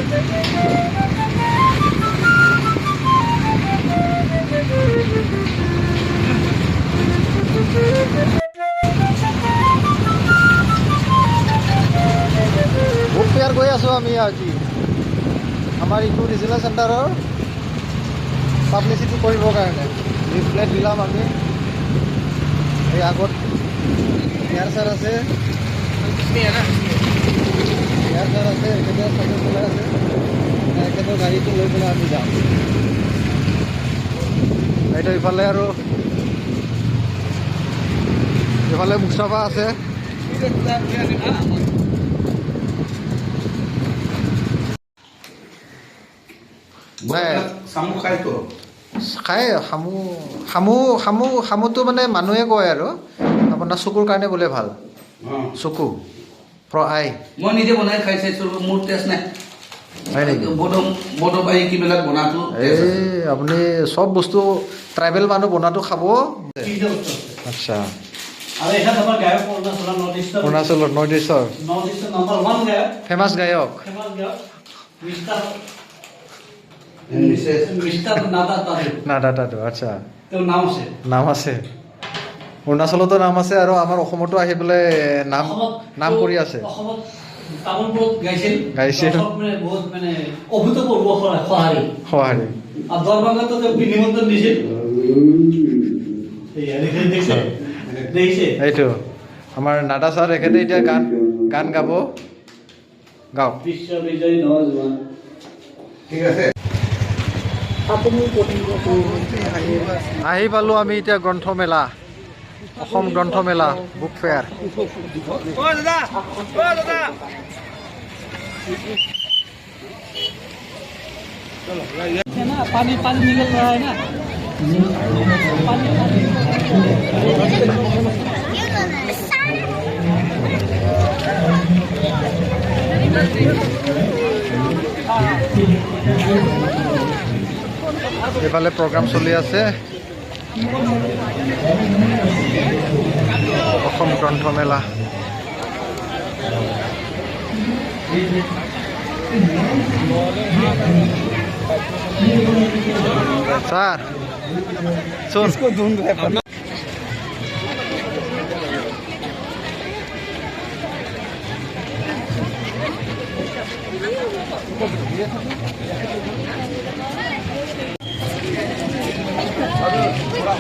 Book fair গৈ আছোঁ আমি আজি আমাৰ ইটো ৰিজনেল চেণ্টাৰৰ পাব্লিচিটি কৰিবৰ কাৰণে লিফলেট দিলাম আমি। এই আগত এয়াৰ ছাৰ আছে, এয়াৰ ছাৰ আছে, এখেতে চাইকেল চলাই আছে। এখেতৰ গাড়ীটো লৈ পেলাই আমি যাম। এইটো ইফালে আৰু ইফালে মুস্তাফা আছে। খাই শামুটো মানে মানুহে কয় আৰু আপোনাৰ চকুৰ কাৰণে বোলে ভাল। চকু ফৰ আই। মই নিজে বনাই খাই চাইছো, মোৰ টেষ্ট নাই। হয় নেকি? আপুনি চব বস্তু ট্ৰাইবেল মানুহ বনাটো খাব। আচ্ছা, অৰুণাচলৰ নৰ্থ ইষ্টৰ ফেমাছ গায়ক নাদা তাতো। আচ্ছা, নাম আছে। অৰুণাচলতো নাম আছে আৰু আমাৰ অসমতো আহি পেলাই নাম কৰি আছে। গাইছিল সঁহাৰি। এইটো আমাৰ নাদা ছাৰ, এখেতে এতিয়া গান গাব। গাওক। ঠিক আছে। আহি পালোঁ আমি এতিয়া গ্ৰন্থমেলা, অসম গ্ৰন্থমেলা বুক ফেয়াৰ। पानी पानी निकल रहा है ना। এইফালে প্ৰগ্ৰাম চলি আছে অসম গ্ৰন্থমেলা। স্যাৰ सुन इसको ढूंढ रहे हैं। थोड़ा